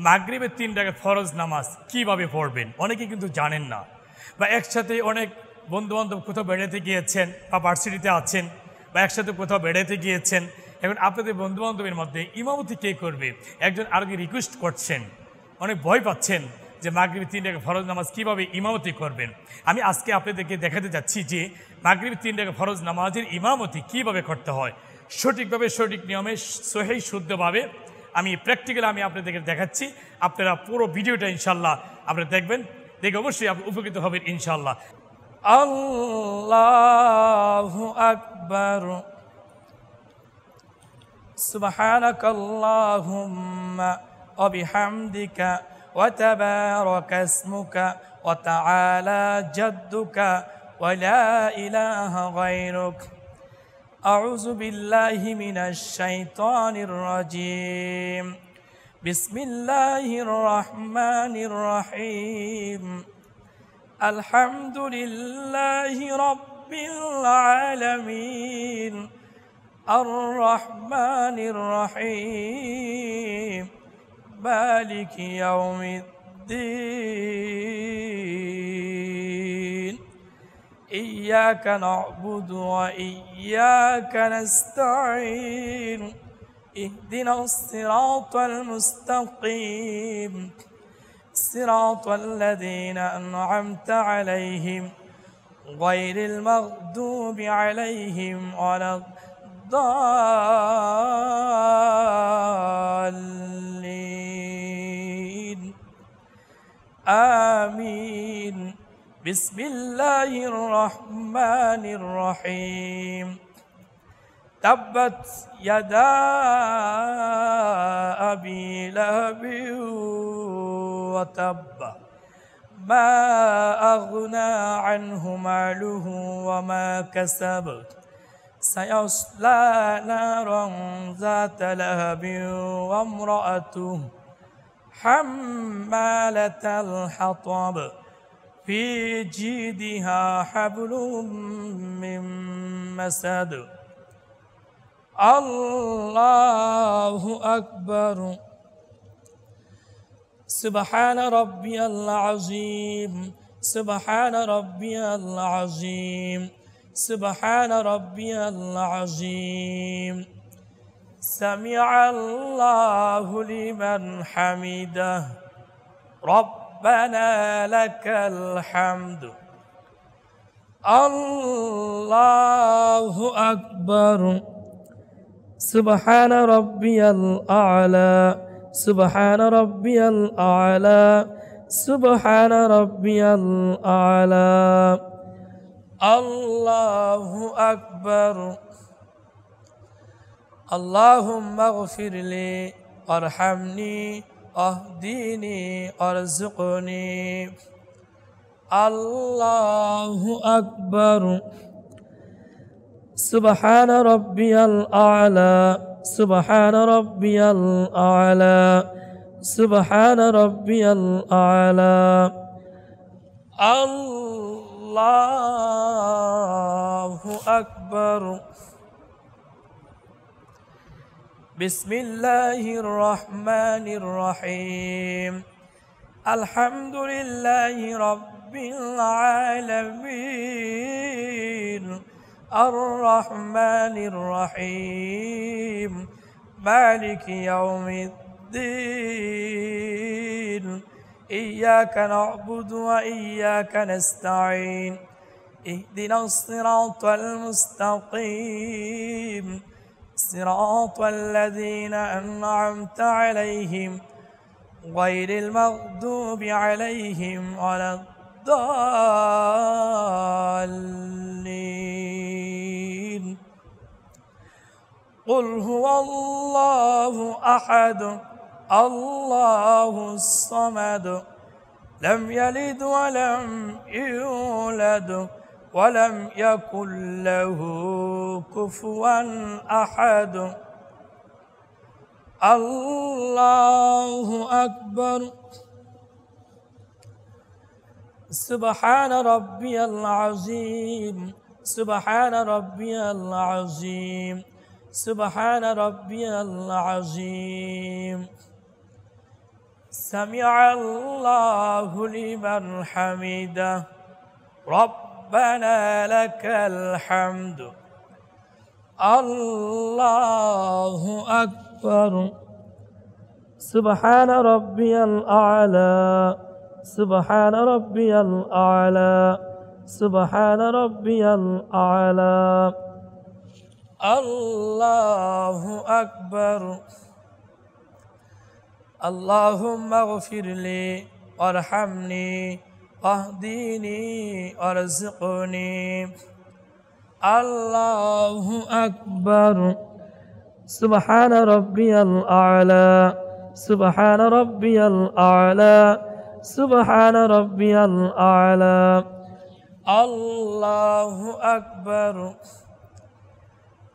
মাগরিবের 3 রাকাত ফরজ নামাজ কিভাবে পড়বেন অনেকে কিন্তু জানেন না, বা একসাথে অনেক বন্ধুবান্ধব কোথাও বেড়াতে গিয়েছেন বা ভার্সিটিতে আছেন বা একসাথে কোথাও বেড়াতে গিয়েছেন। এখন আপনাদের বন্ধুবান্ধবের মধ্যে ইমামতি কে করবে, একজন আরোকে রিকোয়েস্ট করছেন, অনেক ভয় পাচ্ছেন যে মাগরিবের 3 রাকাত ফরজ নামাজ কিভাবে ইমামতি করবেন। আমি আজকে আপনাদেরকে দেখাতে যাচ্ছি যে মাগরিবের 3 রাকাত ফরজ নামাজের ইমামতি কিভাবে করতে হয়, সঠিকভাবে, সঠিক নিয়মে, সহিহ শুদ্ধভাবে আমি প্র্যাকটিক্যালি আমি আপনাদেরকে দেখাচ্ছি। আপনারা পুরো ভিডিওটা ইনশাল্লাহ আপনারা দেখবেন, দেখে অবশ্যই আপনি উপকৃত হবেন ইনশাল্লাহ। আল্লাহু আকবার। সুবহানাকাল্লাহুম্মা ওয়া বিহামদিকা ওয়া তাবারাকা ইসমুকা ওয়া তাআলা জাদ্দুকা ওয়া লা ইলাহা গায়রুক। أعوذ بالله من الشيطان الرجيم. بسم الله الرحمن الرحيم. الحمد لله رب العالمين الرحمن الرحيم مالك يوم الدين. إياك نعبد وإياك نستعين. اهدنا الصراط المستقيم صراط الذين أنعمت عليهم غير المغضوب عليهم ولا الضالين. آمين. بسم الله الرحمن الرحيم. تبت يدا أبي لهب وتب ما أغنى عنه ماله وما كسب سيصلى نارا ذات لهب وامرأته حمالة الحطب في جيدها حبل من مسد. الله أكبر. سبحان ربي العظيم. سبحان ربي العظيم. سبحان ربي العظيم. سمع الله لمن حمده. ربنا لك الحمد. الله أكبر. سبحان ربي الأعلى. سبحان ربي الأعلى. سبحان ربي الأعلى. الله أكبر. اللهم اغفر لي وارحمني واهدني وارزقني. الله أكبر. سبحان ربي الأعلى. سبحان ربي الأعلى. سبحان ربي الأعلى. الله أكبر. بسم الله الرحمن الرحيم. الحمد لله رب العالمين الرحمن الرحيم مالك يوم الدين. إياك نعبد وإياك نستعين. اهدنا الصراط المستقيم صراط الذين أنعمت عليهم غير المغضوب عليهم ولا الضالين. قل هو الله أحد الله الصمد لم يلد ولم يولد ولم يكن له كفوا أحد. الله أكبر. سبحان ربي العظيم. سبحان ربي العظيم. سبحان ربي العظيم. سمع الله لمن حمده ربنا لك الحمد الله أكبر سبحان ربي الأعلى سبحان ربي الأعلى سبحان ربي الأعلى الله أكبر اللهم اغفر لي وارحمني واهدني وارزقني الله أكبر سبحان ربي الأعلى سبحان ربي الأعلى سبحان ربي الأعلى الله أكبر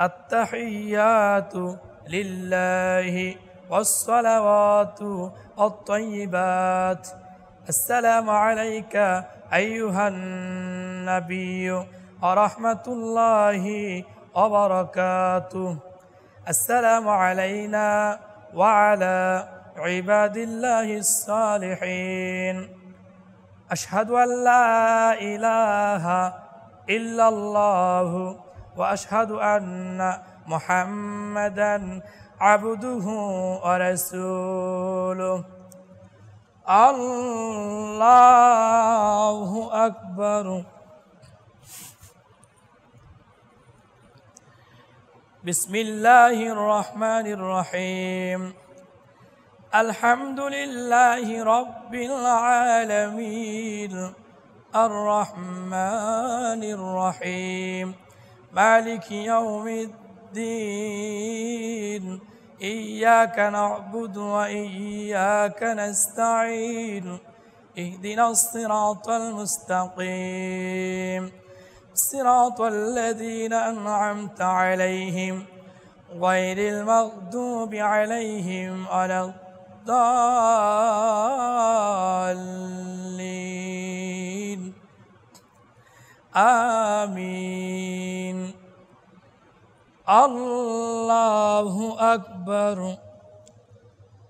التحيات لله والصلوات الطيبات السلام عليك أيها النبي ورحمة الله وبركاته السلام علينا وعلى عباد الله الصالحين أشهد أن لا إله إلا الله وأشهد أن محمدا عبده ورسوله الله أكبر بسم الله الرحمن الرحيم الحمد لله رب العالمين الرحمن الرحيم مالك يوم الدين إياك نعبد وإياك نستعين اهدنا الصراط المستقيم صراط الذين أنعمت عليهم غير المغضوب عليهم ولا الضالين آمين الله أكبر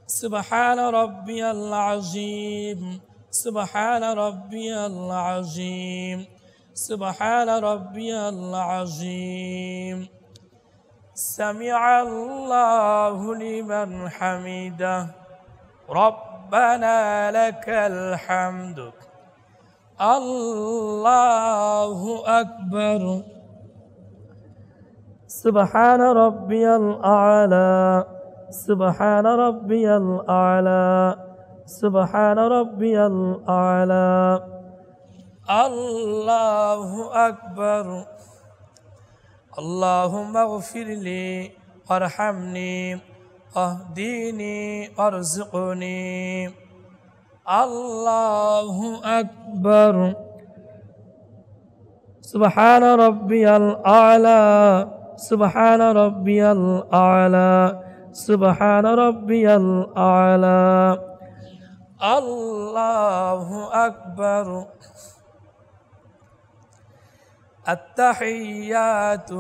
سبحان ربي العظيم سبحان ربي العظيم سبحان ربي العظيم سمع الله لمن حمده ربنا لك الحمد الله أكبر سبحان ربي الأعلى سبحان ربي الأعلى سبحان ربي الأعلى الله أكبر اللهم اغفر لي وارحمني واهدني وارزقني الله أكبر سبحان ربي الأعلى سبحان ربي الأعلى سبحان ربي الأعلى الله أكبر التحيات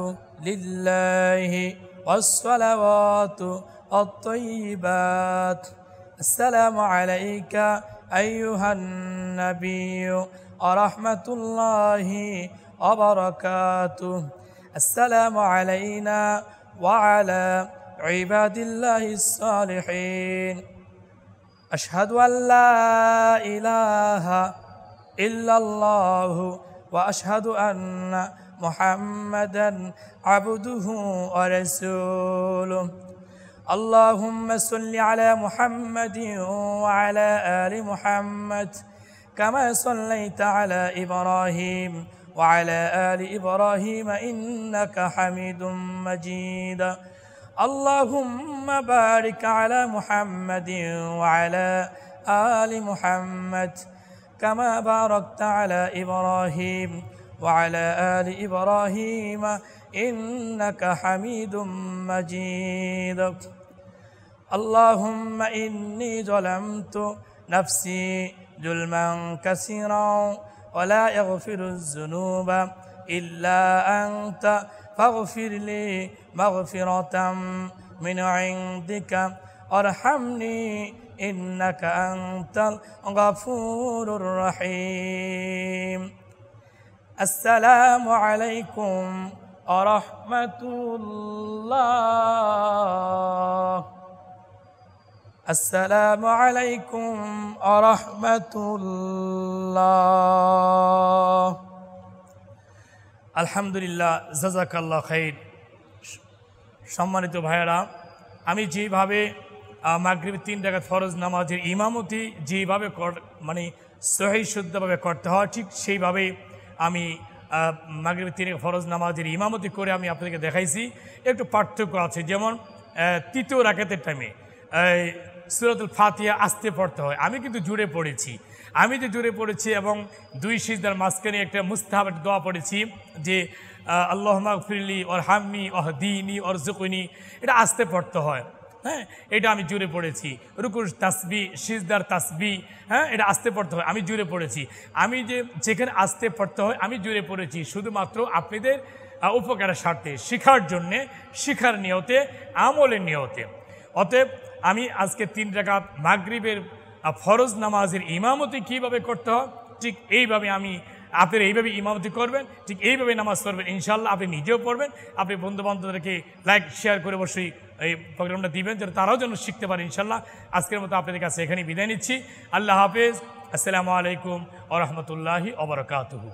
لله والصلوات الطيبات السلام عليك أيها النبي ورحمة الله وبركاته السلام علينا وعلى عباد الله الصالحين أشهد أن لا إله إلا الله وأشهد أن محمدا عبده ورسوله اللهم صل على محمد وعلى آل محمد كما صليت على إبراهيم وعلى آل إبراهيم إنك حميد مجيد اللهم بارك على محمد وعلى آل محمد كما باركت على إبراهيم وعلى آل إبراهيم إنك حميد مجيد اللهم إني ظلمت نفسي ظلما كثيرا ولا يغفر الذنوب إلا أنت فاغفر لي مغفرة من عندك وارحمني إنك أنت الغفور الرحيم السلام عليكم ورحمة الله السلام عليكم ورحمة الله আলহামদুলিল্লাহ জাযাকাল্লাহ খাইর। সম্মানিত ভাইয়েরা, আমি যেভাবে মাগরিবের 3 রাকাত ফরজ নামাজের ইমামতি যেভাবে মানে সহিহ শুদ্ধভাবে করতে হয়, ঠিক সেইভাবে আমি মাগরিবের 3 রাকাত ফরজ নামাজের ইমামতি করে আমি আপনাদেরকে দেখাইছি। একটু পার্থক্য আছে, যেমন 3য় রাকাতের টাইমে সূরাতুল ফাতিহা আস্তে পড়তে হয়, আমি কিন্তু জুড়ে পড়েছি। আমি যে জুড়ে পড়েছি এবং 2 সিজদার মাঝখানে একটা মুস্তাহাব দোয়া পড়েছি যে আল্লাহুম্মা গফিরলি ওয়ারহামনি ওয়াহদিনি ওয়ারযুকনি, এটা আস্তে পড়তে হয়। হ্যাঁ, এটা আমি জুড়ে পড়েছি। রুকুর তাসবিহ, সিজদার তাসবিহ, হ্যাঁ, এটা আস্তে পড়তে হয়, আমি জুড়ে পড়েছি। আমি যেখানে আস্তে পড়তে হয় আমি জুড়ে পড়েছি, শুধুমাত্র আপনাদের উপকারের স্বার্থে, শেখার জন্যে, শেখার নিয়তে, আমলের নিয়তে। অতএব আমি আজকে 3 রাকাত মাগরিবের ফরজ নামাজের ইমামতি কীভাবে করতে হয়, ঠিক এইভাবে আপনারা এইভাবে ইমামতি করবেন, ঠিক এইভাবে নামাজ পড়বেন ইনশাআল্লাহ। আপনি নিজেও পড়বেন, আপনি বন্ধুবান্ধবদেরকে লাইক শেয়ার করে অবশ্যই এই প্রোগ্রামটা দিবেন, যেন তারাও যেন শিখতে পারে ইনশাআল্লাহ। আজকের মতো আপনাদের কাছে এখানেই বিদায় নিচ্ছি। আল্লাহ হাফেজ। আসসালামু আলাইকুম ওয়া রাহমাতুল্লাহি ওয়া বারাকাতুহু।